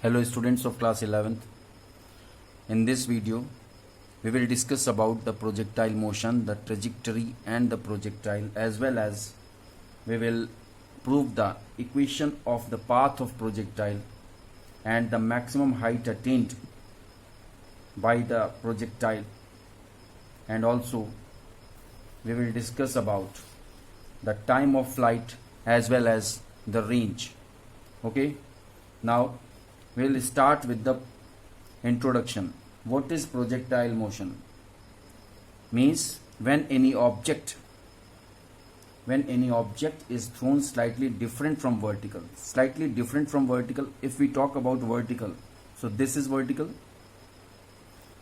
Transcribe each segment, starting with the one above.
Hello students of class 11th. In this video we will discuss about the projectile motion, the trajectory and the projectile, as well as we will prove the equation of the path of projectile and the maximum height attained by the projectile, and also we will discuss about the time of flight as well as the range. Okay, now we'll start with the introduction. What is projectile motion? Means when any object is thrown slightly different from vertical. If we talk about vertical, so this is vertical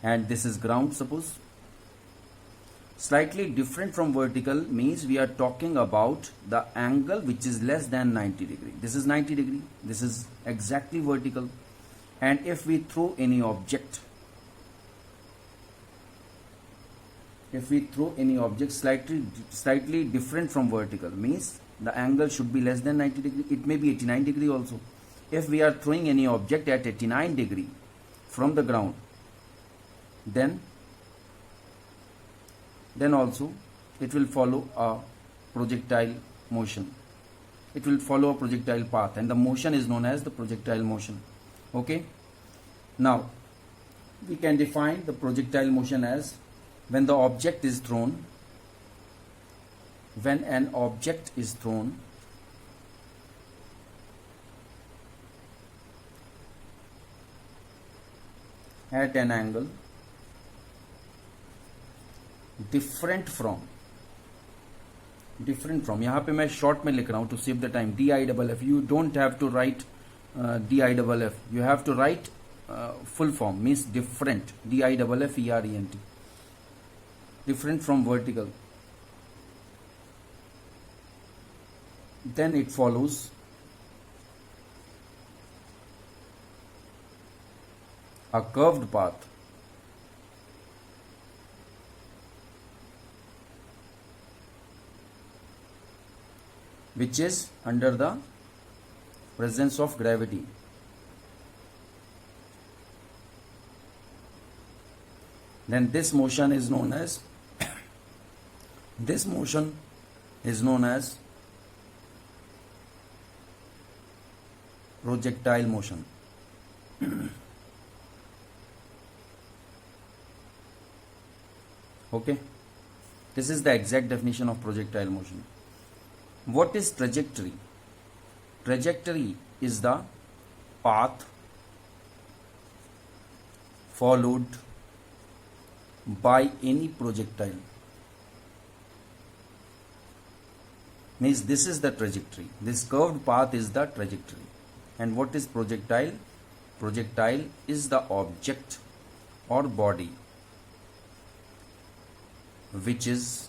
and this is ground, suppose. Slightly different from vertical means we are talking about the angle which is less than 90 degree. This is 90 degree, this is exactly vertical. And if we throw any object, slightly different from vertical, means the angle should be less than 90 degree. It may be 89 degree also. If we are throwing any object at 89 degree from the ground, then also it will follow a projectile motion. It will follow a projectile path, and the motion is known as the projectile motion. Okay, now we can define the projectile motion as when an object is thrown at an angle different from, यहाँ पे मैं short में लिख रहा हूँ to save the time, DIFF. You don't have to write DIFF. You have to write full form, means different, DIFFERENT, different from vertical. Then it follows a curved path which is under the presence of gravity. Then this motion is known as projectile motion. Okay, this is the exact definition of projectile motion. What is trajectory? Trajectory is the path followed by any projectile. Means this is the trajectory. This curved path is the trajectory. And what is projectile? Projectile is the object or body which is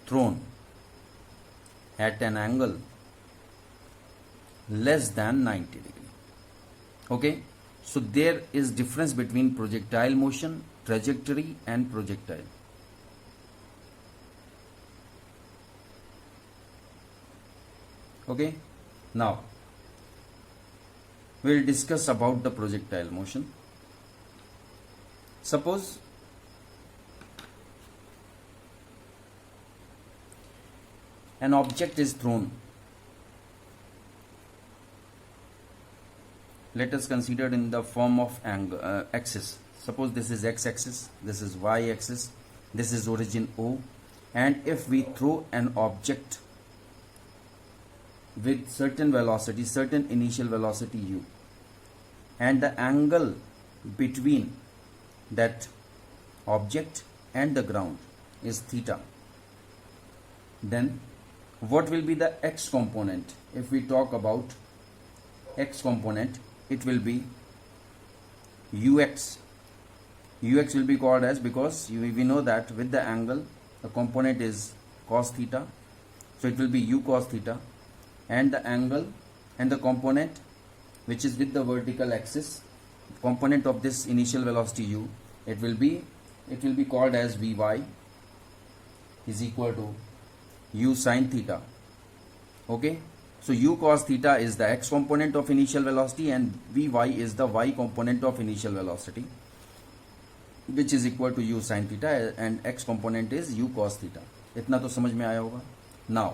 thrown at an angle less than 90 degree. Okay, so there is difference between projectile motion, trajectory and projectile. Okay, now we will discuss about the projectile motion. Suppose an object is thrown. Let us consider in the form of angle, axis. Suppose this is x-axis, this is y-axis, this is origin O, and if we throw an object with certain velocity, certain initial velocity u, and the angle between that object and the ground is theta, then what will be the x component? If we talk about x component, it will be ux. Ux will be called as, because we know that with the angle the component is cos theta, so it will be u cos theta, and the angle and the component which is with the vertical axis, component of this initial velocity u, it will be called as vy is equal to u sin theta. Okay, So u cos theta is the x component of initial velocity and vy is the y component of initial velocity, which is equal to u sin theta, and x component is u cos theta. इतना तो समझ में आया होगा. Now,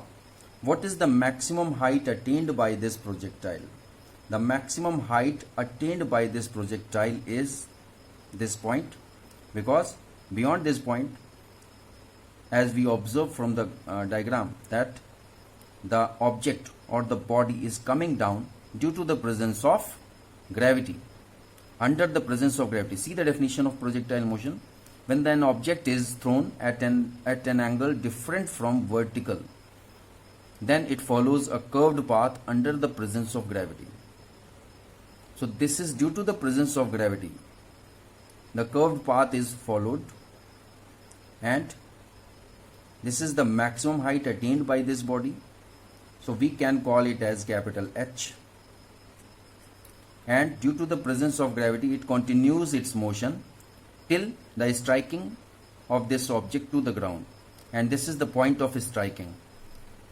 what is the maximum height attained by this projectile? The maximum height attained by this projectile is this point, because beyond this point, as we observe from the diagram, that the object or the body is coming down due to the presence of gravity. Under the presence of gravity, see the definition of projectile motion. When an object is thrown at an angle different from vertical, then it follows a curved path under the presence of gravity. So this is due to the presence of gravity. The curved path is followed, and this is the maximum height attained by this body. So we can call it as capital H. And due to the presence of gravity, it continues its motion till the striking of this object to the ground. And this is the point of striking.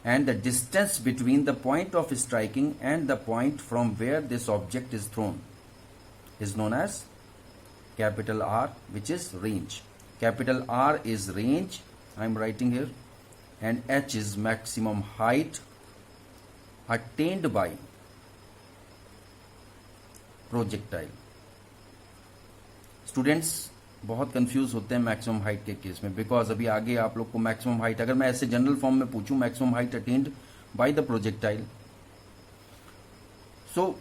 And the distance between the point of striking and the point from where this object is thrown is known as capital R, which is range. Capital R is range, I am writing here, and H is maximum height attained by projectile. Students बहुत confuse होते हैं maximum height के case में, because अभी आगे आप लोग को मैक्सिमम हाइट, अगर मैं ऐसे जनरल फॉर्म में पूछूं maximum height attained by the projectile, so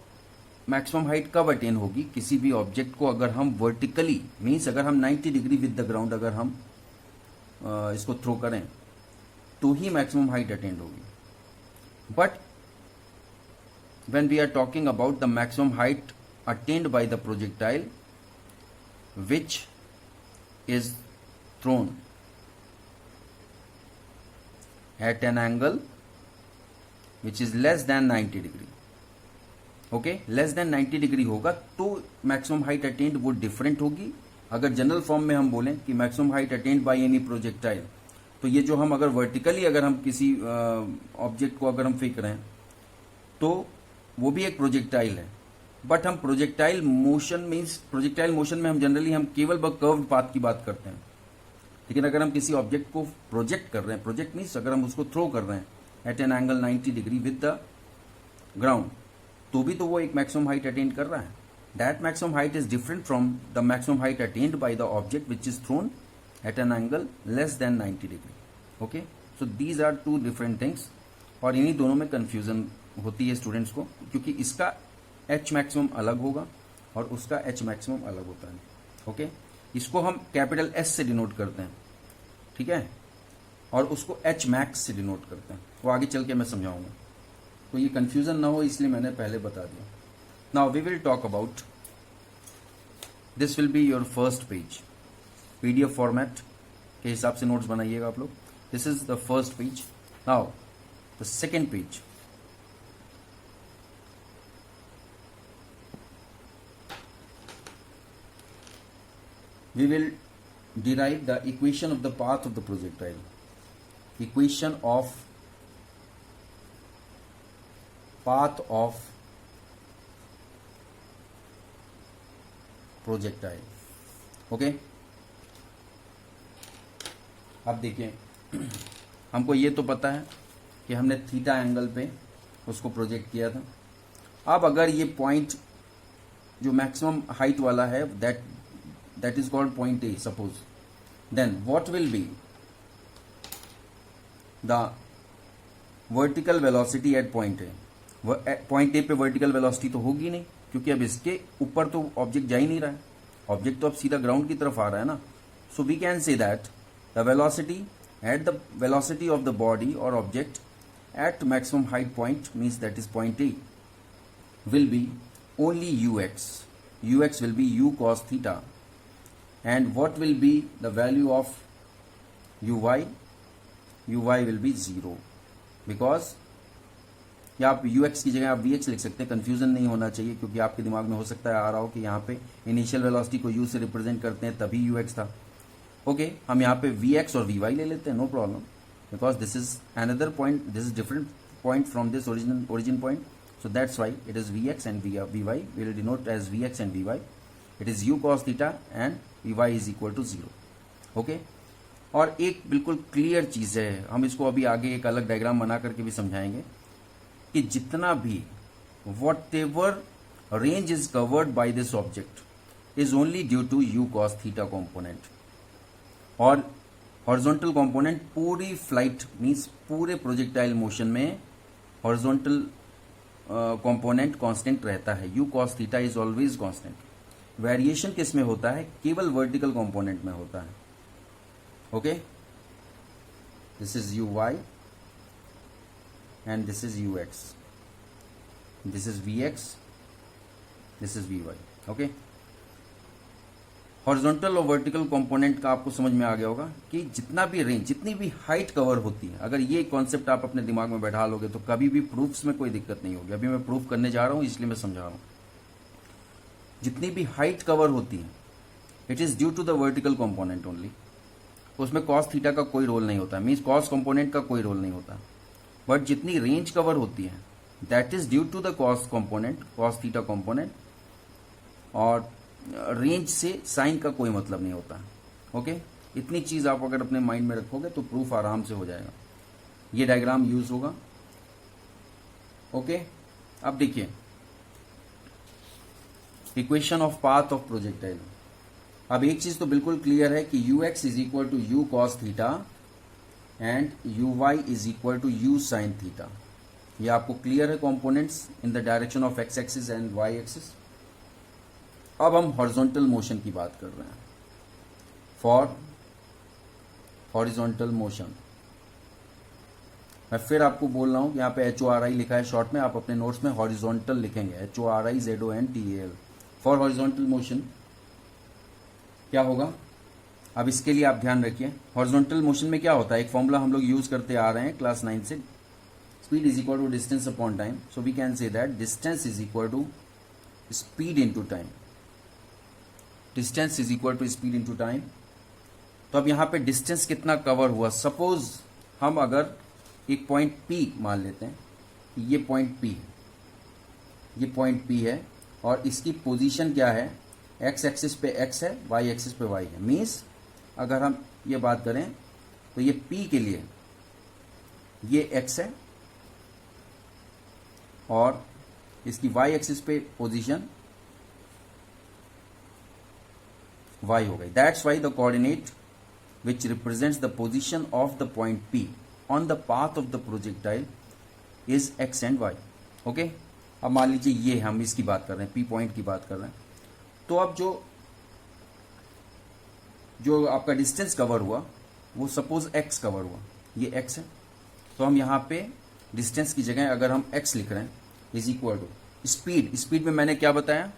maximum height कब अटेन होगी? किसी भी ऑब्जेक्ट को अगर हम वर्टिकली, मीन्स अगर हम 90 डिग्री विद द ग्राउंड अगर हम इसको थ्रो करें तो ही मैक्सिमम हाइट अटेन होगी. But when we are talking about the maximum height attained by the projectile which is thrown at an angle which is less than 90 degree, okay, less than 90 degree होगा तो maximum height attained वो different होगी. अगर general form में हम बोलें कि maximum height attained by any projectile, तो ये जो हम अगर वर्टिकली अगर हम किसी ऑब्जेक्ट को अगर हम फेंक रहे हैं तो वो भी एक प्रोजेक्टाइल है. बट हम projectile motion means projectile motion में हम जनरली हम केवल कर्व्ड पाथ की बात करते हैं. लेकिन अगर हम किसी ऑब्जेक्ट को प्रोजेक्ट कर रहे हैं, प्रोजेक्ट मीन्स अगर हम उसको थ्रो कर रहे हैं at an angle 90 degree with the ground, तो भी तो वो एक मैक्सिमम हाइट अटेन कर रहा है. That maximum height is different from the maximum height attained by the object which is thrown at an angle less than 90 degree. Okay, so these are two different things. और इन्हीं दोनों में confusion होती है students को, क्योंकि इसका H maximum अलग होगा और उसका एच मैक्सिमम अलग होता है. ओके, इसको हम कैपिटल एस से डिनोट करते हैं, ठीक है, और उसको एच मैक्स से डिनोट करते हैं. वो आगे चल के मैं समझाऊंगा, तो ये कंफ्यूजन ना हो इसलिए मैंने पहले बता दिया. Now we will talk about, this will be your first page. PDF format के हिसाब से नोट्स बनाइएगा आप लोग. This is the first page. Now the second page. We will derive the equation of the path of the projectile. Equation of path of projectile. Okay? अब देखिए, हमको ये तो पता है कि हमने थीटा एंगल पे उसको प्रोजेक्ट किया था. अब अगर ये पॉइंट जो मैक्सिमम हाइट वाला है, that is called point A, suppose, then what will be the vertical velocity at point A? Point A पे vertical velocity तो होगी नहीं, क्योंकि अब इसके ऊपर तो ऑब्जेक्ट जा ही नहीं रहा है. ऑब्जेक्ट तो अब सीधा ग्राउंड की तरफ आ रहा है ना. So we can say that the velocity at the velocity of the body or object at maximum height point, means that is point A, will be only ux. Ux will be u cos theta. And what will be the value of uy? Uy will be 0, because या आप ux की जगह आप vh लिख सकते हैं. Confusion नहीं होना चाहिए, क्योंकि आपके दिमाग में हो सकता है आ रहा हो कि यहाँ पे इनिशियल वेलोसिटी को u से रिप्रेजेंट करते हैं तभी ux था. ओके, हम यहाँ पे vx और vy ले लेते हैं, no problem, because this is another point, this is different point from this origin point. So that's why it is Vx and Vy. We will denote as Vx and Vy. It is u cos theta and Vy is equal to 0. Okay और एक बिल्कुल clear चीज है, हम इसको अभी आगे एक अलग डायग्राम बना करके भी समझाएंगे कि जितना भी whatever range is covered by this object is only due to u cos theta component. और हॉरिजॉन्टल कंपोनेंट पूरी फ्लाइट मीन्स पूरे प्रोजेक्टाइल मोशन में हॉरिजॉन्टल कंपोनेंट कांस्टेंट रहता है. u cos theta is always constant. Variation किस में होता है? केवल वर्टिकल कंपोनेंट में होता है. Okay, this is uy and this is ux, this is vx, this is vy. Okay, horizontal और वर्टिकल कंपोनेंट का आपको समझ में आ गया होगा कि जितना भी रेंज, जितनी भी हाइट कवर होती है, अगर ये कॉन्सेप्ट आप अपने दिमाग में बैठा लोगे तो कभी भी प्रूफ्स में कोई दिक्कत नहीं होगी. अभी मैं प्रूफ करने जा रहा हूं इसलिए मैं समझा रहा हूं. जितनी भी हाइट कवर होती है it is due to the vertical component only. उसमें कॉस थीटा का कोई रोल नहीं होता, मीन्स कॉस कंपोनेंट का कोई रोल नहीं होता. बट जितनी रेंज कवर होती है that is due to the cos component, cos theta component. और रेंज से साइन का कोई मतलब नहीं होता. ओके, इतनी चीज आप अगर अपने माइंड में रखोगे तो प्रूफ आराम से हो जाएगा. ये डायग्राम यूज होगा. ओके, अब देखिए equation of path of projectile. अब एक चीज तो बिल्कुल क्लियर है कि ux is equal to u cos theta and uy is equal to u sin theta. ये आपको क्लियर है components in the direction of x axis and y axis. अब हम हॉरिजॉन्टल मोशन की बात कर रहे हैं. फॉर हॉरिजॉन्टल मोशन मैं फिर आपको बोल रहा हूं कि यहाँ पे HORI लिखा है शॉर्ट में, आप अपने नोट्स में हॉरिजॉन्टल लिखेंगे, HORIZONTAL. फॉर हॉरिजॉन्टल मोशन क्या होगा? अब इसके लिए आप ध्यान रखिए, हॉरिजॉन्टल मोशन में क्या होता है, एक फॉर्मूला हम लोग यूज करते आ रहे हैं क्लास 9 से. Speed is equal to distance upon time. So we can say that distance is equal to speed into time. Distance is equal to speed into time. तो अब यहां पे डिस्टेंस कितना कवर हुआ? सपोज हम अगर एक पॉइंट P मान लेते हैं, ये पॉइंट P है, ये पॉइंट P है और इसकी पोजीशन क्या है? x एक्सिस पे x है, y एक्सिस पे y है. मीन्स अगर हम ये बात करें तो ये P के लिए ये x है और इसकी y एक्सिस पे पोजीशन y हो गई. That's why the coordinate which represents the position of the point P on the path of the projectile is x and y. Okay, अब मान लीजिए ये हम इसकी बात कर रहे हैं, P पॉइंट की बात कर रहे हैं. तो अब जो आपका डिस्टेंस कवर हुआ वो सपोज x कवर हुआ, ये x है. तो हम यहाँ पे डिस्टेंस की जगह अगर हम x लिख रहे हैं is equal to speed. Speed में मैंने क्या बताया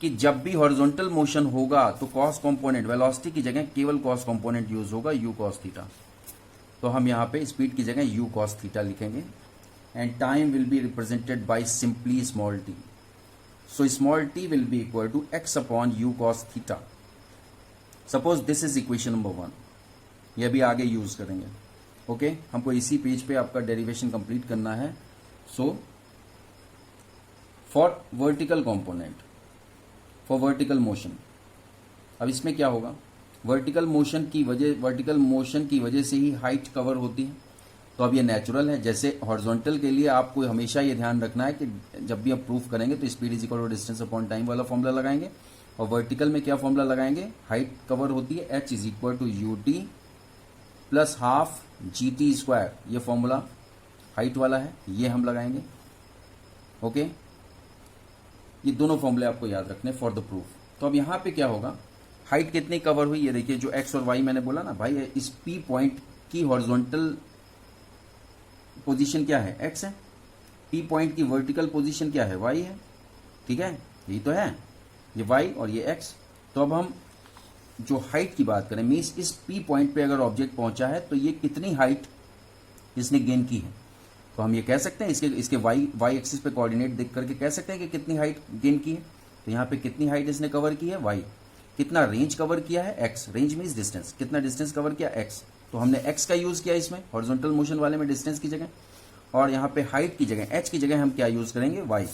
कि जब भी हॉरिजॉन्टल मोशन होगा तो कॉस कंपोनेंट, वेलोसिटी की जगह केवल कॉस कंपोनेंट यूज होगा, u cos थीटा. तो हम यहाँ पे स्पीड की जगह u cos थीटा लिखेंगे and time will be represented by simply small t. So small t will be equal to x upon u cos theta. Suppose this is equation number 1. ये भी आगे यूज करेंगे. Okay, हमको इसी page पे आपका derivation complete करना है. So for vertical component, for vertical motion, अब इसमें क्या होगा? वर्टिकल मोशन की वजह से ही हाइट कवर होती है. तो अब ये नेचुरल है. जैसे हॉरिजॉन्टल के लिए आपको हमेशा ये ध्यान रखना है कि जब भी आप प्रूफ करेंगे तो speed is equal to distance upon time वाला फॉर्मूला लगाएंगे. और वर्टिकल में क्या फॉर्मूला लगाएंगे? हाइट कवर होती है, h is equal to ut plus half gt square. ये फॉर्मूला हाइट वाला है, ये हम लगाएंगे. ओके, ये दोनों फॉर्मूले आपको याद रखने फॉर द प्रूफ. तो अब यहाँ पे क्या होगा? हाइट कितनी कवर हुई? ये देखिए, जो x और y मैंने बोला ना भाई, इस P पॉइंट की हॉरिजॉन्टल पोजीशन क्या है? x है. P पॉइंट की वर्टिकल पोजीशन क्या है? y है. ठीक है, यही तो है, ये y और ये x. तो अब हम जो हाइट की बात करें, मीन्स इस P पॉइंट पे अगर ऑब्जेक्ट पहुंचा है तो ये कितनी हाइट इसने गेन की है? तो हम ये कह सकते हैं, इसके y एक्सिस पे कोऑर्डिनेट देख करके कह सकते हैं कि कितनी हाइट गेन की है. तो यहाँ पे कितनी हाइट इसने कवर की है? y. कितना रेंज कवर किया है? x. Range means distance. कितना डिस्टेंस कवर किया? x. तो हमने x का यूज किया इसमें हॉरिजॉन्टल मोशन वाले में डिस्टेंस की जगह. और यहाँ पे हाइट की जगह h की जगह हम क्या यूज करेंगे y।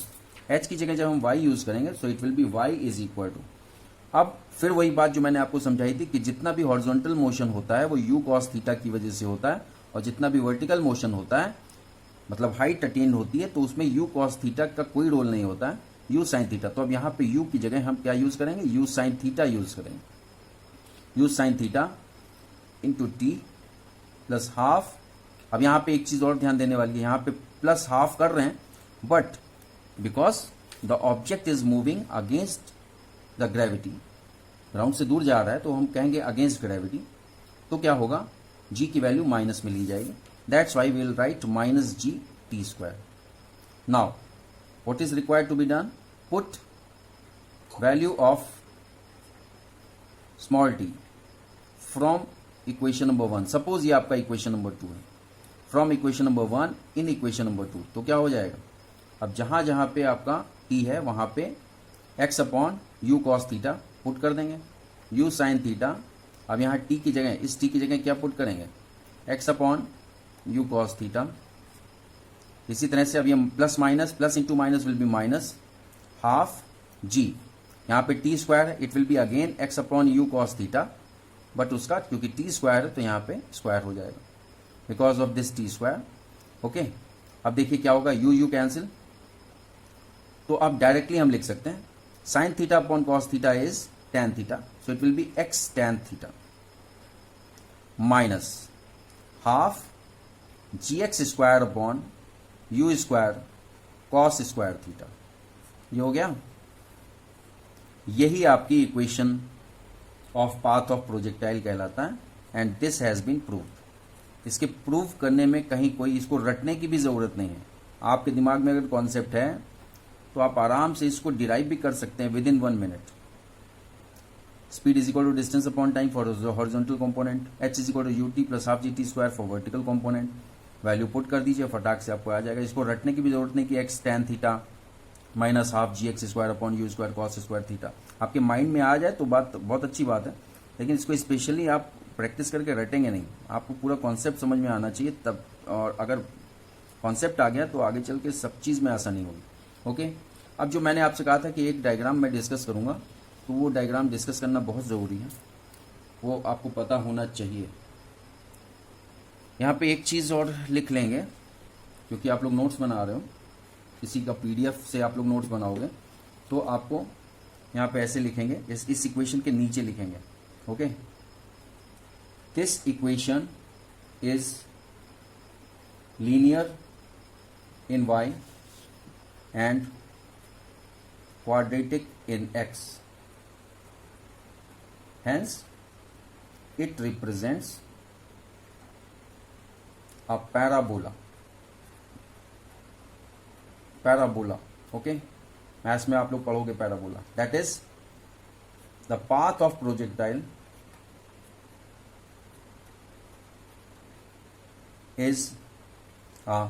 h की जगह जब हम y यूज करेंगे so it will be y is equal to, अब फिर वही बात जो मैंने आपको समझाई थी कि जितना भी हॉरिजॉन्टल मोशन होता है वो u cos थीटा की वजह से होता है, और जितना भी वर्टिकल मोशन होता है मतलब हाइट अटेन होती है तो उसमें u cos थीटा का कोई रोल नहीं होता है, u sin थीटा। तो अब यहाँ पे u की जगह हम क्या यूज करेंगे, u sin थीटा यूज करेंगे, u sin theta into T plus half. अब यहाँ पे एक चीज और ध्यान देने वाली है, यहाँ पे प्लस हाफ कर रहे हैं but because the object is moving against the gravity, ground से दूर जा रहा है तो हम कहेंगे अगेंस्ट ग्रेविटी, तो क्या होगा g की वैल्यू माइनस में ली जाएगी, that's why we will write minus ji t square. Now what is required to be done, put value of small t from equation number 1, suppose ये आपका इक्वेशन नंबर 2 है, from equation number 1 in equation number 2, तो क्या हो जाएगा, अब जहां जहां पे आपका t है वहां पे x upon you cos theta put कर देंगे, u साइन थीटा, अब यहाँ t की जगह, इस t की जगह क्या पुट करेंगे, x upon you cos theta. इसी तरह से अब ये plus minus, plus into minus will be minus half g, यहाँ पे T square it will be again x upon you cos theta, but उसका क्योंकि टी स्क्वायर है तो यहाँ पे स्क्वायर हो जाएगा because of this T square. Okay, अब देखिए क्या होगा, यू कैंसिल, तो अब डायरेक्टली हम लिख सकते हैं sine theta upon cos theta is tan theta, so it will be x tan theta minus half g x square upon u square cos square theta. ये हो गया, यही आपकी equation of path of projectile कहलाता है and this has been proved. इसके prove करने में कहीं कोई इसको रटने की भी जरूरत नहीं है, आपके दिमाग में अगर कॉन्सेप्ट है तो आप आराम से इसको डिराइव भी कर सकते हैं within 1 minute. Speed is equal to distance upon time for horizontal component, h is equal to u t plus half g t square for vertical component. Value put कर दीजिए, फटाक से आपको आ जाएगा, इसको रटने की भी जरूरत नहीं कि x tan theta minus half g x square upon u square cos square theta, आपके माइंड में आ जाए तो बात बहुत अच्छी बात है, लेकिन इसको स्पेशली आप प्रैक्टिस करके रटेंगे नहीं, आपको पूरा कॉन्सेप्ट समझ में आना चाहिए तब, और अगर कॉन्सेप्ट आ गया तो आगे चल के सब चीज़ में आसानी होगी। ओके, अब जो मैंने आपसे कहा था कि एक डायग्राम मैं डिस्कस करूंगा, तो वो डायग्राम डिस्कस करना बहुत ज़रूरी है, वो आपको पता होना चाहिए। यहाँ पे एक चीज़ और लिख लेंगे, क्योंकि आप लोग नोट्स बना रहे हो, किसी का पीडीएफ से आप लोग नोट्स बनाओगे तो आपको यहाँ पे ऐसे लिखेंगे, इस इक्वेशन के नीचे लिखेंगे। Okay, this equation is linear in y and quadratic in x, hence it represents a parabola। Okay, maths में आप लोग पढ़ोगे parabola, that is the path of projectile is a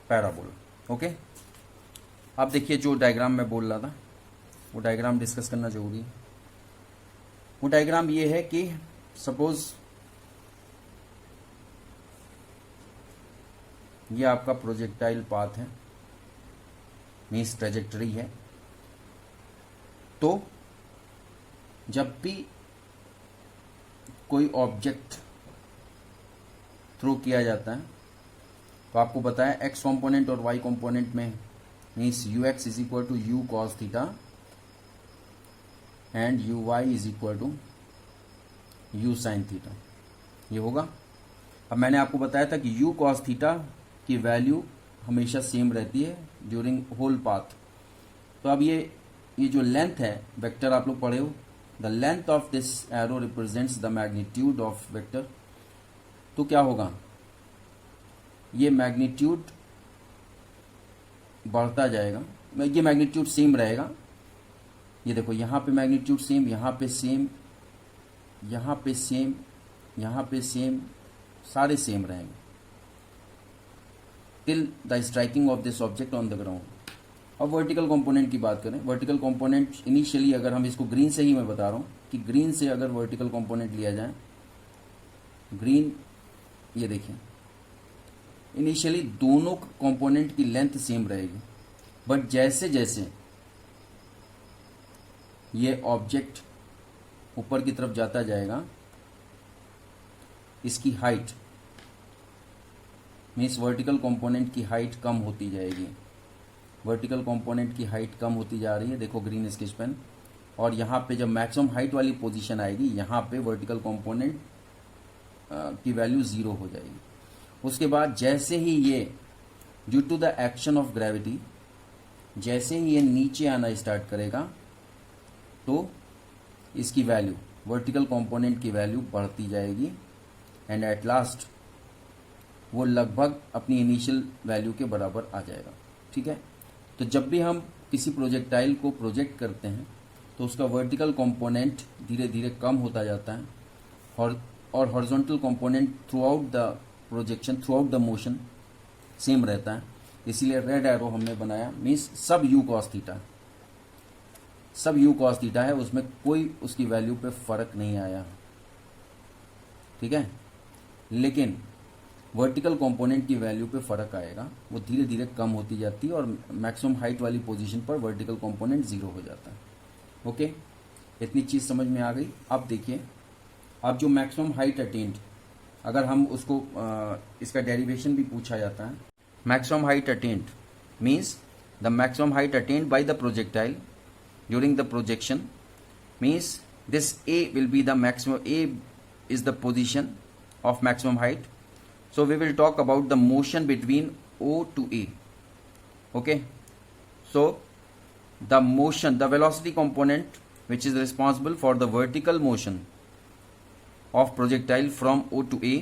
parabola. Okay, अब देखिए जो डायग्राम मैं बोल रहा था वो डायग्राम डिस्कस करना जरूरी है। वो डायग्राम ये है कि सपोज ये आपका प्रोजेक्टाइल पाथ है, मीन्स ट्रेजेक्टरी है, तो जब भी कोई ऑब्जेक्ट थ्रो किया जाता है तो आपको पता है x कंपोनेंट और y कंपोनेंट में means u x is equal to u cos theta and u y is equal to you sine theta, ये होगा। अब मैंने आपको बताया था कि यू कॉस थीटा की वैल्यू हमेशा सेम रहती है ड्यूरिंग होल पाथ। तो अब ये जो लेंथ है, वेक्टर आप लोग पढ़े हो, the length of this arrow represents the magnitude of vector, तो क्या होगा, ये मैग्नीट्यूड बढ़ता जाएगा, ये मैग्नीट्यूड सेम रहेगा, ये देखो यहाँ पे मैग्नीट्यूड सेम, यहाँ पे सेम, यहाँ पे सेम, यहाँ पे सेम, सारे सेम रहेंगे till the striking off this object on the ground. अब वर्टिकल कंपोनेंट की बात करें, वर्टिकल कंपोनेंट इनिशियली अगर हम इसको ग्रीन से ही मैं बता रहा हूँ कि ग्रीन से अगर वर्टिकल कंपोनेंट लिया जाए, ग्रीन ये देखिए इनिशियली दोनों कंपोनेंट की लेंथ सेम रहेगी, बट जैसे जैसे ये ऑब्जेक्ट ऊपर की तरफ जाता जाएगा, इसकी हाइट मीन्स वर्टिकल कंपोनेंट की हाइट कम होती जाएगी। वर्टिकल कंपोनेंट की हाइट कम होती जा रही है, देखो ग्रीन स्केच पेन। और यहाँ पे जब मैक्सिमम हाइट वाली पोजीशन आएगी, यहाँ पे वर्टिकल कंपोनेंट की वैल्यू 0 हो जाएगी। उसके बाद जैसे ही ये due to the action of gravity, जैसे ही ये नीचे आना स्टार्ट करेगा तो इसकी वैल्यू, वर्टिकल कंपोनेंट की वैल्यू बढ़ती जाएगी एंड एट लास्ट वो लगभग अपनी इनिशियल वैल्यू के बराबर आ जाएगा। ठीक है, तो जब भी हम किसी प्रोजेक्टाइल को प्रोजेक्ट करते हैं तो उसका वर्टिकल कंपोनेंट धीरे धीरे कम होता जाता है और horizontal component through out the projection, through out the motion same रहता है। इसीलिए रेड एरो हमने बनाया, मीन्स सब यू कॉस थीटा, सब यू कॉस थीटा है, उसमें कोई उसकी वैल्यू पे फर्क नहीं आया। ठीक है, लेकिन वर्टिकल कंपोनेंट की वैल्यू पे फर्क आएगा, वो धीरे धीरे कम होती जाती है और मैक्सिमम हाइट वाली पोजीशन पर वर्टिकल कंपोनेंट 0 हो जाता है। ओके, इतनी चीज समझ में आ गई। अब देखिए, अब जो मैक्सिमम हाइट अटेन्ड, अगर हम उसको इसका डेरिवेशन भी पूछा जाता है। Maximum height attend means the maximum height attained by the projectile during the projection, means this A will be the maximum, A is the position of maximum height. So we will talk about the motion between O to A. Okay, so the motion, the velocity component which is responsible for the vertical motion of projectile from O to A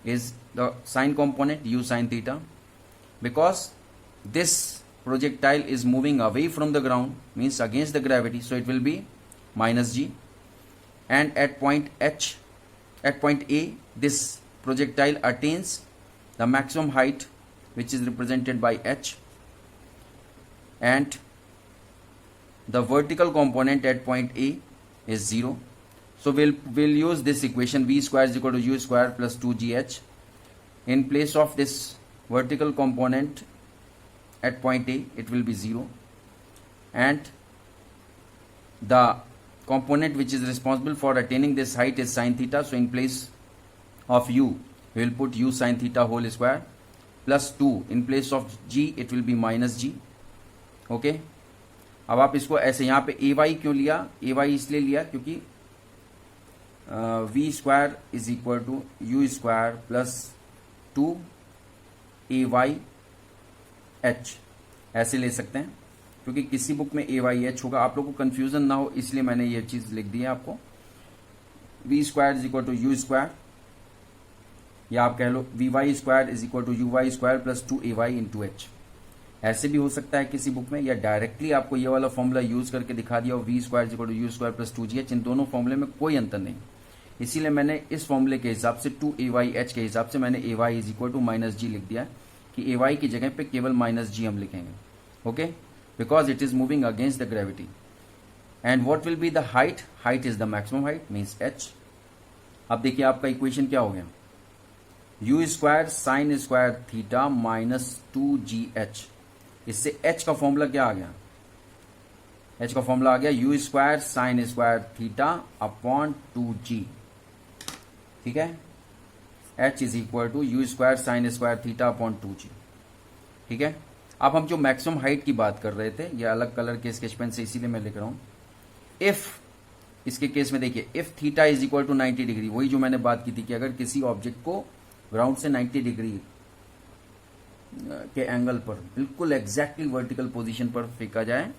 is the sine component u sine theta, because this projectile is moving away from the ground, means against the gravity, so it will be minus g. And at point H, at point A, this projectile attains the maximum height which is represented by h, and the vertical component at point A is 0. So we'll use this equation v square is equal to u square plus 2gh. In place of this vertical component at point A, it will be 0, and the component which is responsible for attaining this height is sine theta. So in place of u we will put u sine theta whole square plus 2. In place of g it will be minus g. Okay, अब आप इसको ऐसे, यहाँ पे ay क्यों लिया? ay इसलिए लिया क्योंकि v square is equal to you square plus 2 ay h, ऐसे ले सकते हैं क्योंकि किसी बुक में AYH होगा, आप लोगों को कंफ्यूजन ना हो इसलिए मैंने ये चीज लिख दी है आपको। v square is equal to you square, या आप कह लो vy square is equal to uy square plus 2ay into h, ऐसे भी हो सकता है किसी बुक में, या डायरेक्टली आपको ये वाला फॉर्मूला यूज करके दिखा दिया v square is equal to you square plus 2gh। इन दोनों फॉर्मूले में कोई अंतर नहीं, इसीलिए मैंने इस फॉर्मूले के हिसाब से 2ayh के हिसाब से मैंने ay is equal to minus G लिख दिया कि ay की जगह पे केवल माइनस जी हम लिखेंगे। Okay, because it is moving against the gravity. And what will be the height? Height is the maximum height, means h. अब देखिए आपका इक्वेशन क्या हो गया, u square sine square theta minus 2gh। इससे h का फॉर्मूला क्या आ गया? h का फॉर्मूला आ गया u square sine square theta upon 2g। ठीक है, h is equal to you square sine square theta upon 2g। ठीक है, अब हम जो मैक्सिमम हाइट की बात कर रहे थे, ये अलग कलर के स्केच पेन से इसीलिए मैं लिख रहा हूं। इफ, इसके केस में देखिए, if theta is equal to 90 degree, वही जो मैंने बात की थी कि अगर किसी ऑब्जेक्ट को ग्राउंड से 90 डिग्री के एंगल पर बिल्कुल एग्जैक्टली वर्टिकल पोजीशन पर फेंका जाए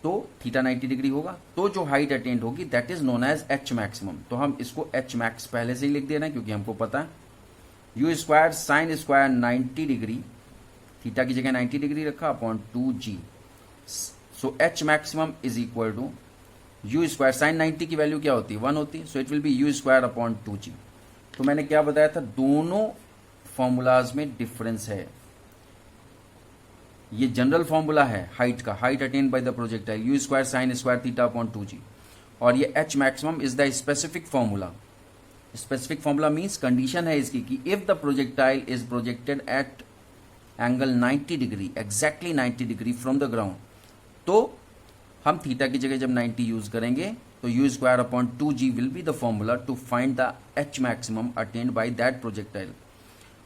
तो थीटा 90 डिग्री होगा, तो जो हाइट अटेंड होगी that is known as h maximum. तो हम इसको एच मैक्स पहले से ही लिख दे रहे हैं क्योंकि हमको पता है u square sine square 90 degree, theta की जगह 90 डिग्री रखा upon 2g। So h maximum is equal to you square, sine 90 की वैल्यू क्या होती है? 1 होती है, so it will be you square upon 2g। तो मैंने क्या बताया था, दोनों फॉर्मूलाज में डिफरेंस है। ये जनरल फॉर्मूला है हाइट का, height attain bye the projectile, U square sine square theta upon 2g, और ये H maximum is the specific formula. Specific formula means condition है इसकी कि if the projectile is projected at angle 90 degree, exactly 90 degree from the ground, तो हम theta की जगह जब 90 यूज करेंगे तो u square upon 2g will be the formula to find the h maximum attained by that projectile.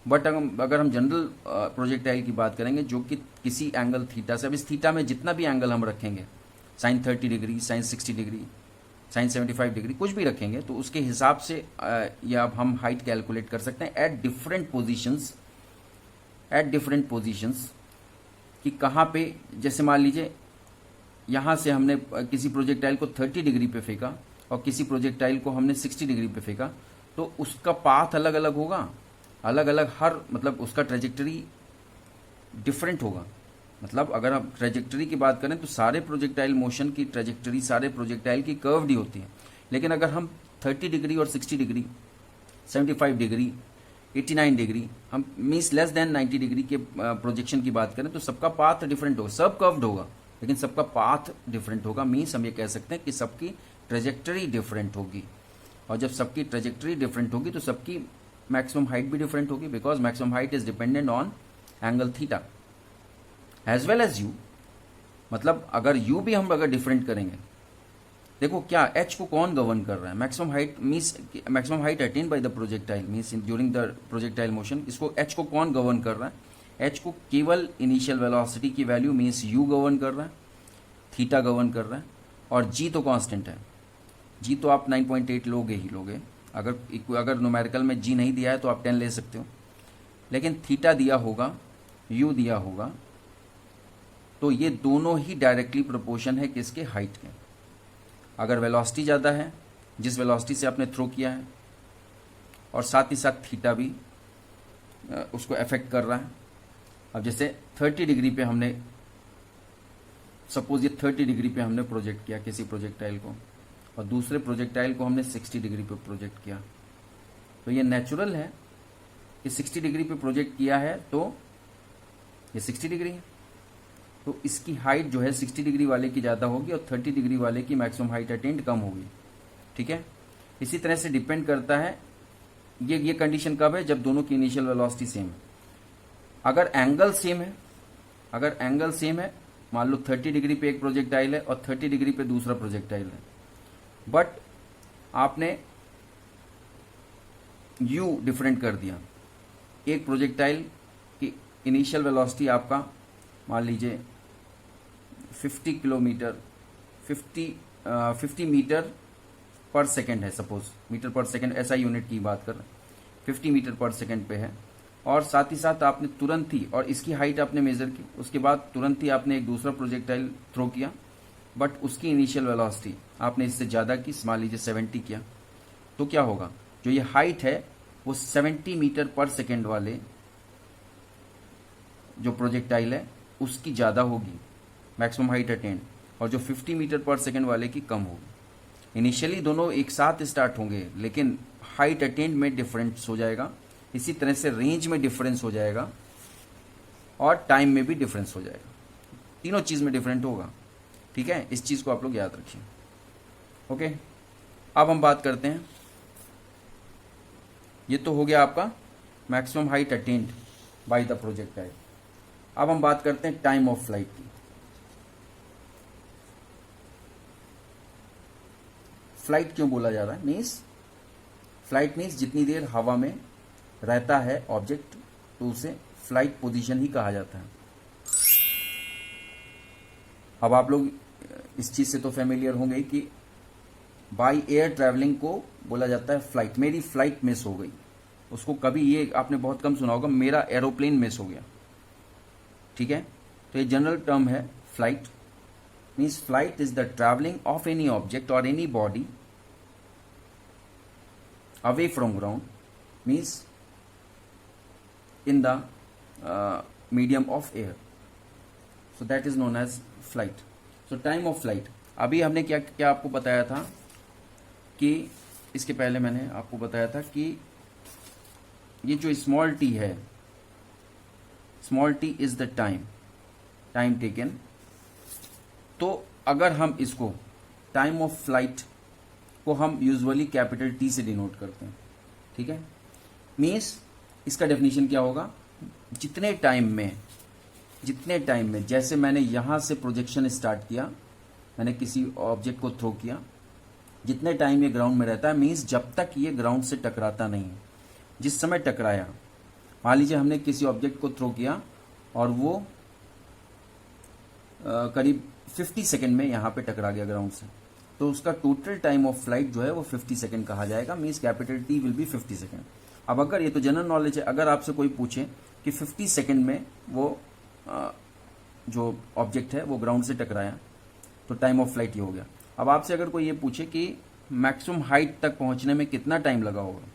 But अगर हम general projectile की बात करेंगे जो कि किसी एंगल थीटा से, अब इस थीटा में जितना भी एंगल हम रखेंगे, sine 30 degree, sine 60 degree, sine 75 degree, कुछ भी रखेंगे तो उसके हिसाब से या अब हम हाइट कैलकुलेट कर सकते हैं एट डिफरेंट पोजीशंस कि कहाँ पे, जैसे मान लीजिए यहाँ से हमने किसी प्रोजेक्टाइल को 30 डिग्री पे फेंका और किसी प्रोजेक्टाइल को हमने 60 डिग्री पे फेंका, तो उसका पाथ अलग अलग होगा, अलग अलग हर, मतलब उसका ट्रेजेक्टरी डिफरेंट होगा। मतलब अगर हम ट्रेजेक्टरी की बात करें तो सारे प्रोजेक्टाइल मोशन की ट्रेजेक्टरी सारे प्रोजेक्टाइल की कर्व्ड ही होती है, लेकिन अगर हम 30 डिग्री और 60 डिग्री, 75 डिग्री, 89 डिग्री, हम मीन्स लेस देन 90 डिग्री के प्रोजेक्शन की बात करें तो सबका पाथ डिफरेंट होगा, सब कर्व्ड होगा लेकिन सबका पाथ डिफरेंट होगा। मीन्स हम ये कह सकते हैं कि सबकी ट्रेजेक्टरी डिफरेंट होगी, और जब सबकी ट्रेजेक्टरी डिफरेंट होगी तो सबकी मैक्सिमम हाइट भी डिफरेंट होगी, because maximum height is dependent on angle theta as well as u. मतलब अगर यू भी हम अगर डिफरेंट करेंगे, देखो क्या एच को कौन गवर्न कर रहा है, maximum height means maximum height attain bye the projectile means during the projectile motion, इसको एच को कौन गवर्न कर रहा है, एच को केवल इनिशियल वेलोसिटी की वैल्यू मीन्स यू गवर्न कर रहा है, थीटा गवर्न कर रहा है, और जी तो कांस्टेंट है, जी तो आप 9.8 लोगे ही लोगे, अगर न्यूमेरिकल में जी नहीं दिया है तो आप 10 ले सकते हो, लेकिन थीटा दिया होगा, यू दिया होगा, तो ये दोनों ही डायरेक्टली प्रोपोर्शन है किसके, हाइट के। अगर वेलोसिटी ज़्यादा है, जिस वेलोसिटी से आपने थ्रो किया है, और साथ ही साथ थीटा भी उसको अफेक्ट कर रहा है। अब जैसे 30 डिग्री पे हमने, सपोज ये 30 डिग्री पे हमने प्रोजेक्ट किया किसी प्रोजेक्टाइल को, और दूसरे प्रोजेक्टाइल को हमने 60 डिग्री पे प्रोजेक्ट किया, तो ये नेचुरल है कि 60 डिग्री पे प्रोजेक्ट किया है तो ये 60 डिग्री है, तो इसकी हाइट जो है 60 डिग्री वाले की ज़्यादा होगी और 30 डिग्री वाले की मैक्सिमम हाइट अटेंड कम होगी। ठीक है, इसी तरह से डिपेंड करता है, ये कंडीशन कब है, जब दोनों की इनिशियल वेलोसिटी सेम है। अगर एंगल सेम है, मान लो 30 डिग्री पे एक प्रोजेक्टाइल है और 30 डिग्री पे दूसरा प्रोजेक्टाइल है, बट आपने यू डिफरेंट कर दिया, एक प्रोजेक्टाइल की इनिशियल वेलोसिटी आपका मान लीजिए 50 मीटर पर सेकेंड है, सपोज मीटर पर सेकेंड ऐसा यूनिट की बात कर रहे हैं, 50 मीटर पर सेकेंड पे है, और साथ ही साथ आपने तुरंत ही, और इसकी हाइट आपने मेजर की, उसके बाद तुरंत ही आपने एक दूसरा प्रोजेक्टाइल थ्रो किया, बट उसकी इनिशियल वेलोसिटी आपने इससे ज़्यादा की, मान लीजिए 70 किया, तो क्या होगा, जो ये हाइट है वो 70 मीटर पर सेकेंड वाले जो प्रोजेक्टाइल है उसकी ज़्यादा होगी मैक्सिमम हाइट अटेंड, और जो 50 मीटर पर सेकेंड वाले की कम होगी। इनिशियली दोनों एक साथ स्टार्ट होंगे लेकिन हाइट अटेंड में डिफरेंस हो जाएगा, इसी तरह से रेंज में डिफरेंस हो जाएगा, और टाइम में भी डिफरेंस हो जाएगा, तीनों चीज़ में डिफरेंट होगा। ठीक है, इस चीज़ को आप लोग याद रखिए। ओके, अब हम बात करते हैं, ये तो हो गया आपका maximum height attend bye the projectile. अब हम बात करते हैं टाइम ऑफ फ्लाइट की। फ्लाइट क्यों बोला जा रहा है, फ्लाइट मीन्स जितनी देर हवा में रहता है ऑब्जेक्ट तो उसे फ्लाइट पोजीशन ही कहा जाता है। अब आप लोग इस चीज से तो फेमिलियर होंगे कि बाय एयर ट्रैवलिंग को बोला जाता है फ्लाइट, मेरी फ्लाइट मिस हो गई, उसको कभी ये आपने बहुत कम सुना होगा, मेरा एरोप्लेन मिस हो गया। ठीक है, तो ये जनरल टर्म है flight, means flight is the travelling of any object और any body away from ground, means in the medium of air, so that is known as flight. So time of flight, अभी हमने क्या आपको बताया था कि इसके पहले मैंने आपको बताया था कि ये जो स्मॉल टी है, small T is the time taken, तो अगर हम इसको टाइम ऑफ फ्लाइट को हम यूजुअली कैपिटल टी से डिनोट करते हैं। ठीक है, मीन्स इसका डेफिनेशन क्या होगा, जितने टाइम में जैसे मैंने यहाँ से प्रोजेक्शन स्टार्ट किया, मैंने किसी ऑब्जेक्ट को थ्रो किया, जितने टाइम ये ग्राउंड में रहता है, मीन्स जब तक ये ग्राउंड से टकराता नहीं है। जिस समय टकराया, मान लीजिए हमने किसी ऑब्जेक्ट को थ्रो किया और वो करीब 50 सेकेंड में यहाँ पे टकरा गया ग्राउंड से, तो उसका टोटल टाइम ऑफ फ्लाइट जो है वो 50 सेकेंड कहा जाएगा, means capital T will be 50 second. अब अगर ये तो जनरल नॉलेज है, अगर आपसे कोई पूछे कि 50 सेकेंड में वो जो ऑब्जेक्ट है वो ग्राउंड से टकराया तो टाइम ऑफ फ्लाइट ये हो गया। अब आपसे अगर कोई ये पूछे कि मैक्सिमम हाइट तक पहुंचने में कितना टाइम लगा होगा,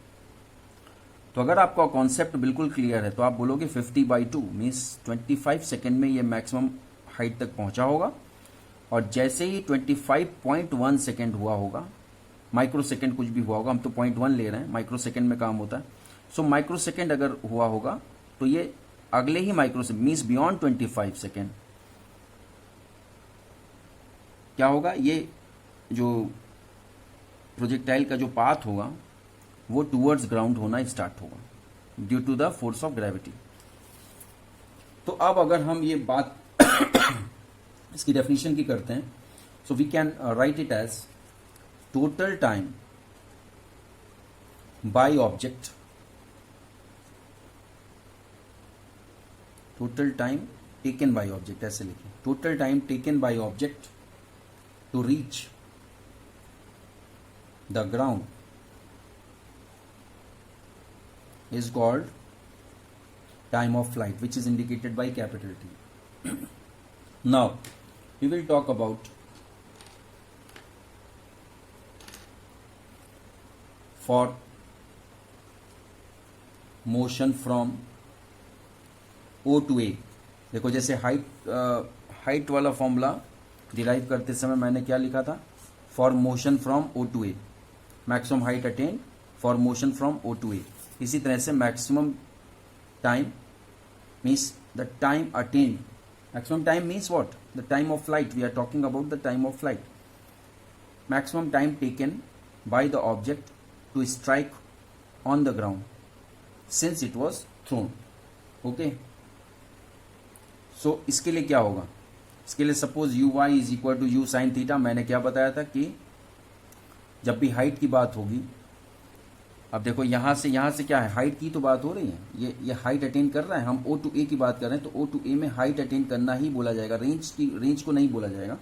तो अगर आपका कॉन्सेप्ट बिल्कुल क्लियर है तो आप बोलोगे 50/2 मीन्स 25 सेकेंड में ये मैक्सिमम हाइट तक पहुंचा होगा। और जैसे ही 25.1 सेकेंड हुआ होगा, माइक्रो सेकेंड कुछ भी हुआ होगा, हम तो 0.1 ले रहे हैं, माइक्रो सेकेंड में काम होता है। सो माइक्रो सेकेंड अगर हुआ होगा तो ये अगले ही micro second means beyond 25 second क्या होगा, ये जो प्रोजेक्टाइल का जो पाथ होगा वो टूवर्ड्स ग्राउंड होना स्टार्ट होगा due to the force of gravity. तो अब अगर हम ये बात इसकी डेफिनेशन की करते हैं, so we can write it as total time by object, total time taken by object, ऐसे लिखें, total time taken by object to reach the ground is called time of flight, which is indicated by capital T. Now we will talk about for motion from O to A। देखो जैसे height वाला formula derive करते समय मैंने क्या लिखा था, for motion from O to A, maximum height attain for motion from O to A। इसी तरह से maximum time means the time attained, maximum time means what, the time of flight, we are talking about the time of flight, maximum time taken by the object to strike on the ground since it was thrown. Okay, so इसके लिए क्या होगा, इसके लिए suppose U y is equal to you sine theta. मैंने क्या बताया था कि जब भी हाइट की बात होगी, अब देखो यहां से क्या है, हाइट की तो बात हो रही है, ये हाइट अटेन कर रहा है, हम O to A की बात कर रहे हैं, तो O to A में हाइट अटेन करना ही बोला जाएगा, रेंज को नहीं बोला जाएगा,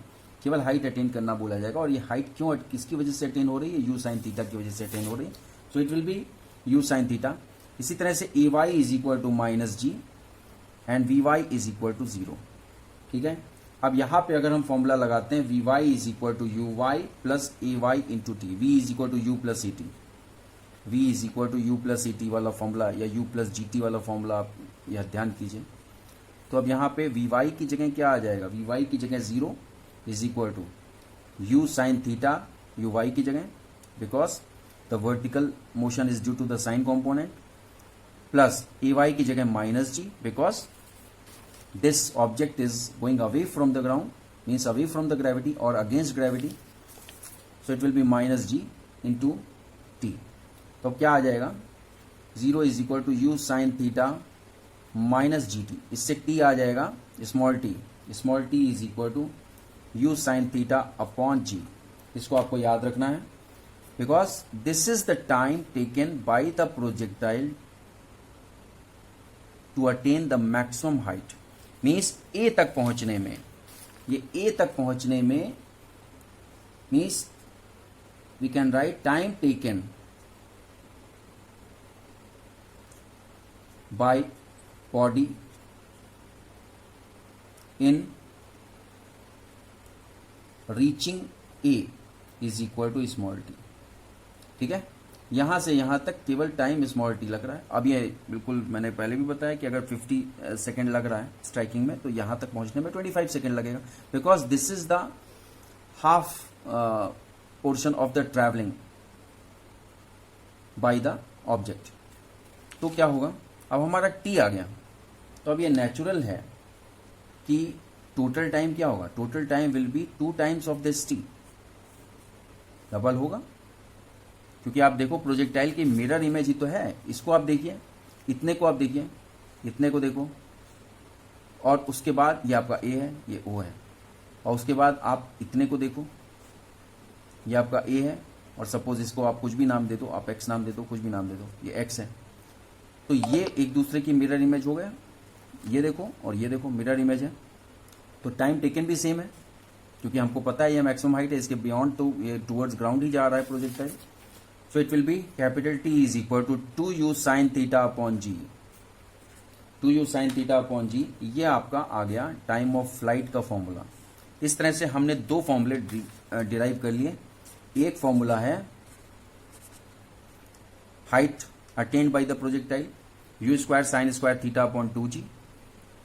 केवल हाइट अटेन करना बोला जाएगा। और ये हाइट क्यों, किसकी वजह से अटेन हो रही है, यू साइन थीटा की वजह से अटेन हो रही है, so it will be U sine theta. इसी तरह से A Y is equal to minus G and V Y is equal to 0। ठीक है, अब यहां पे अगर हम फॉर्मूला लगाते हैं, v Y is equal to u y plus A y into t, v is equal to u plus a t, v is equal to u plus a t वाला फॉर्मूला या u प्लस जी टी वाला formula आप यह ध्यान कीजिए। तो अब यहाँ पे वी वाई की जगह क्या आ जाएगा, वी वाई की जगह 0 is equal to you sine theta U Y की जगह, because the vertical motion is due to the sine component, plus A Y की जगह minus G, because this object is going away from the ground means away from the gravity और against gravity, so it will be minus G into T. तो क्या आ जाएगा, 0 is equal to you sine theta minus G T, इससे T आ जाएगा small T is equal to you sine theta upon G. इसको आपको याद रखना है, because this is the time taken by the projectile to attain the maximum height, means A तक पहुंचने में, ये ए तक पहुंचने में means we can write time taken by body in reaching A is equal to small t। ठीक है, यहां से यहां तक केवल टाइम स्मॉल टी लग रहा है। अब ये बिल्कुल मैंने पहले भी बताया कि अगर 50 सेकेंड लग रहा है स्ट्राइकिंग में, तो यहां तक पहुंचने में 25 सेकेंड लगेगा, because this is the half portion of the travelling by the object. तो क्या होगा, अब हमारा टी आ गया, तो अब ये नेचुरल है कि टोटल टाइम क्या होगा, total time will be 2 times of this T, double होगा, क्योंकि आप देखो प्रोजेक्टाइल की मिरर इमेज ही तो है, इसको आप देखिए, इतने को आप देखिए, इतने को देखो, और उसके बाद ये आपका ए है, ये ओ है, और उसके बाद आप इतने को देखो, ये आपका ए है, और सपोज इसको आप कुछ भी नाम दे दो, आप एक्स नाम दे दो, कुछ भी नाम दे दो, ये एक्स है। तो ये एक दूसरे की मिरर इमेज हो गया, ये देखो और ये देखो मिरर इमेज है। तो टाइम टेकन भी सेम है, क्योंकि हमको पता है ये मैक्सिमम हाइट है, इसके बियॉन्ड तो ये टुवर्ड्स ग्राउंड ही जा रहा है projectile. So it will be capital T is equal to 2u sine theta upon G, 2u sine theta upon G. ये आपका आ गया टाइम ऑफ फ्लाइट का फॉर्मूला। इस तरह से हमने दो फॉर्मूले डिराइव कर लिए। एक फॉर्मूला है height attained by the projectile, U square sine square theta upon 2g,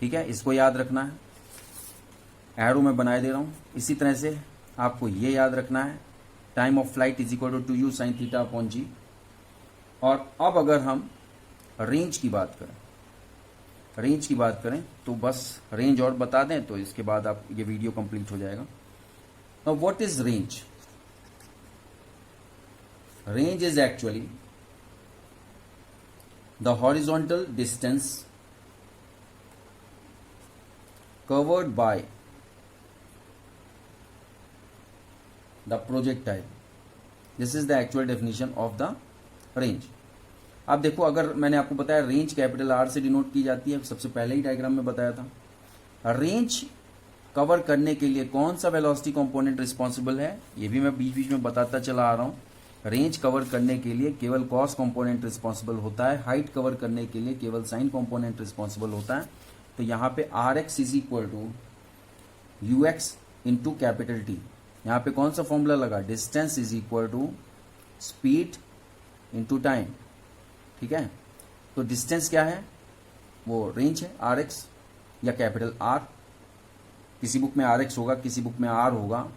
ठीक है, इसको याद रखना है, एरो में बनाए दे रहा हूं। इसी तरह से आपको ये याद रखना है, time of flight is equal to 2u sine theta upon G. और अब अगर हम रेंज की बात करें, तो बस रेंज और बता दें तो इसके बाद आप ये वीडियो कंप्लीट हो जाएगा। Now what is range? Range is actually the horizontal distance covered by the projectile. This is the actual definition of the range. अब देखो, अगर मैंने आपको बताया रेंज कैपिटल आर से डिनोट की जाती है, सबसे पहले ही डायग्राम में बताया था। रेंज कवर करने के लिए कौन सा वेलोसिटी कंपोनेंट रिस्पॉन्सिबल है, ये भी मैं बीच बीच में बताता चला आ रहा हूं। रेंज कवर करने के लिए केवल कॉस कंपोनेंट रिस्पॉन्सिबल होता है, हाइट कवर करने के लिए केवल साइन कंपोनेंट रिस्पॉन्सिबल होता है। तो यहां पे r x is equal to u x into capital t. यहां पे कौन सा फॉर्मूला लगा? Distance is equal to speed into time, ठीक है। तो डिस्टेंस क्या है? वो रेंज है, आर एक्स या कैपिटल आर। किसी बुक में आर एक्स होगा, किसी बुक में आर होगा।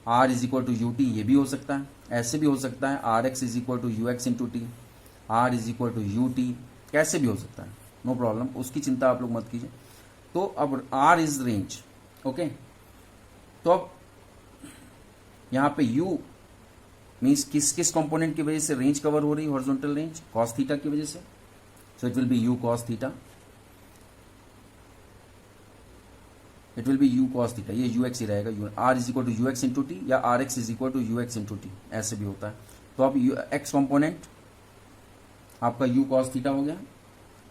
R is equal to u t, ये भी हो सकता है, ऐसे भी हो सकता है r x is equal to u x into t, r is equal to u t, कैसे भी हो सकता है, नो प्रॉब्लम, उसकी चिंता आप लोग मत कीजिए। तो अब R इज रेंज, ओके। तो अब यहां पे U मीन्स किस किस कंपोनेंट की वजह से रेंज कवर हो रही है, हॉरिजॉन्टल रेंज, कॉस थीटा की वजह से। So it will be U cos theta, it will be U cos theta, ये UX ही रहेगा। R is equal to UX into t या RX is equal to UX into t, ऐसे भी होता है। तो अब X कंपोनेंट आपका U कॉस थीटा हो गया,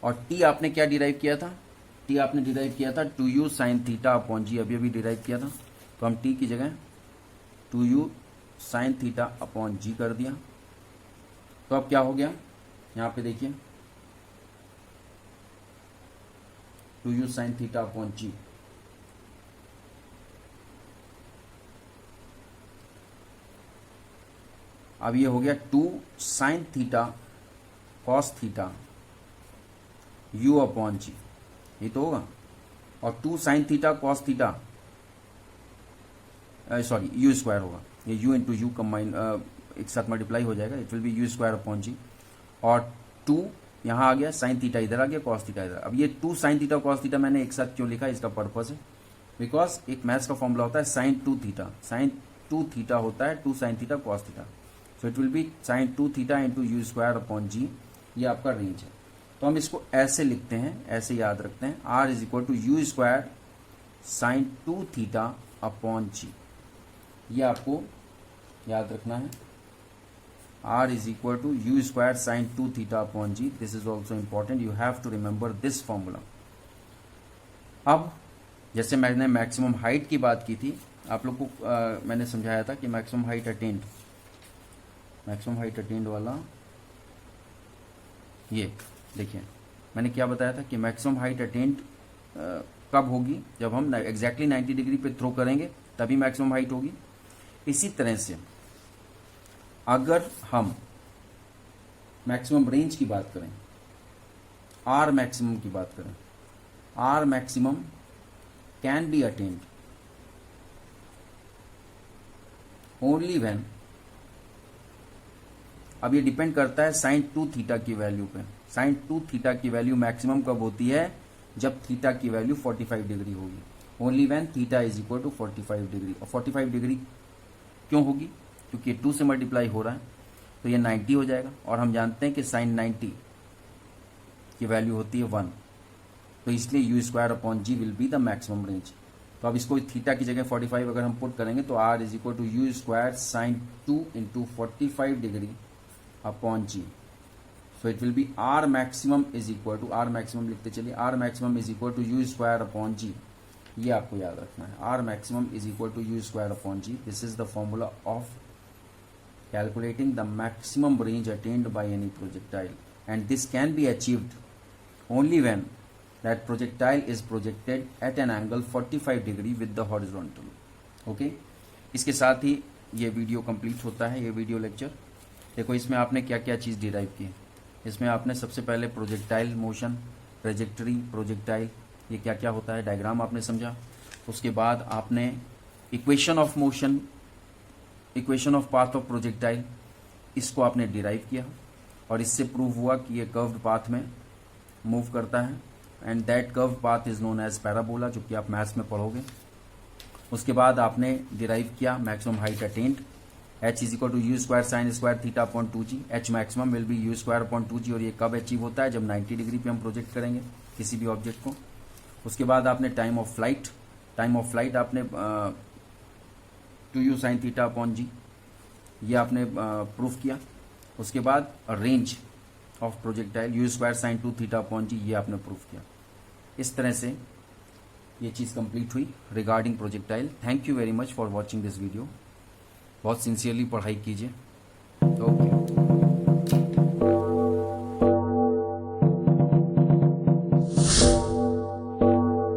और T आपने क्या डिराइव किया था? टी आपने डिराइव किया था 2u साइन थीटा अपॉन जी, अभी अभी डिराइव किया था। तो हम टी की जगह 2u साइन थीटा अपॉन जी कर दिया। तो अब क्या हो गया, यहां पे देखिए 2u साइन थीटा अपॉन जी। अब ये हो गया 2 sine theta cos theta u upon G, ये तो होगा। और 2 sine theta cos theta, sorry U square होगा, ये u इंटू यू कंबाइन एक साथ मल्टीप्लाई हो जाएगा, it will be you square upon G. और 2 यहाँ आ गया, साइन थीटा इधर आ गया, कॉस थीटा इधर। अब ये 2 साइन थीटा कॉस थीटा मैंने एक साथ क्यों लिखा, इसका पर्पस है बिकॉज एक मैथ्स का फॉर्मूला होता है साइन 2 थीटा, साइन 2 थीटा होता है 2 sine theta cos theta. So it will be sine 2 theta into U square upon G, ये आपका रेंज है। तो हम इसको ऐसे लिखते हैं, ऐसे याद रखते हैं, R is equal to you square sine 2 theta upon G, ये आपको याद रखना है। R is equal to you square sine 2 theta upon G, this is also important, you have to remember this formula. अब जैसे मैंने मैक्सिमम हाइट की बात की थी, आप लोग को मैंने समझाया था कि मैक्सिमम हाइट अटेंड वाला ये देखिए, मैंने क्या बताया था कि मैक्सिमम हाइट अटेंड कब होगी, जब हम एग्जैक्टली 90 डिग्री पे थ्रो करेंगे तभी मैक्सिमम हाइट होगी। इसी तरह से अगर हम मैक्सिमम रेंज की बात करें, आर मैक्सिमम की बात करें, r maximum can be attend only when, अब ये डिपेंड करता है साइन 2 थीटा की वैल्यू पे। साइन 2 थीटा की वैल्यू मैक्सिमम कब होती है, जब थीटा की वैल्यू 45 डिग्री होगी, only when theta is equal to 45 degree. और 45 डिग्री क्यों होगी, क्योंकि 2 से मल्टीप्लाई हो रहा है, तो ये 90 हो जाएगा। और हम जानते हैं कि साइन 90 की वैल्यू होती है 1, तो इसलिए u square upon g will be the maximum range. तो अब इसको थीटा की जगह 45 अगर हम पुट करेंगे तो R is equal to you square sine 2 into 45 degree upon G. So it will be R maximum is equal to, R maximum लिखते चलिए, R maximum is equal to you square upon G. ये आपको याद रखना है, R maximum is equal to you square upon G. This is the formula of calculating the maximum range attained by any projectile, and this can be achieved only when that projectile is projected at an angle 45 degree with the horizontal. Okay, इसके साथ ही ये video complete होता है, ये video lecture. देखो इसमें आपने क्या क्या चीज़ डिराइव की। इसमें आपने सबसे पहले प्रोजेक्टाइल मोशन, ट्रेजेक्टरी, प्रोजेक्टाइल, ये क्या क्या होता है डायग्राम आपने समझा। उसके बाद आपने equation of motion, equation of path of projectile, इसको आपने डिराइव किया और इससे प्रूव हुआ कि ये कर्व्ड पाथ में मूव करता है and that curved path is known as parabola, जो कि आप मैथ्स में पढ़ोगे। उसके बाद आपने डिराइव किया maximum height attend, h is equal to you square sine square theta upon 2g। H maximum will be you square upon 2g, और ये कब अचीव होता है, जब 90 डिग्री पे हम प्रोजेक्ट करेंगे किसी भी ऑब्जेक्ट को। उसके बाद आपने टाइम ऑफ फ्लाइट आपने 2u sine theta upon G, ये आपने प्रूफ किया। उसके बाद range of projectile U square sine 2 theta upon G, ये आपने प्रूफ किया। इस तरह से ये चीज़ कंप्लीट हुई regarding projectile. Thank you very much for watching this video. बहुत सिंसियरली पढ़ाई कीजिए। ओके।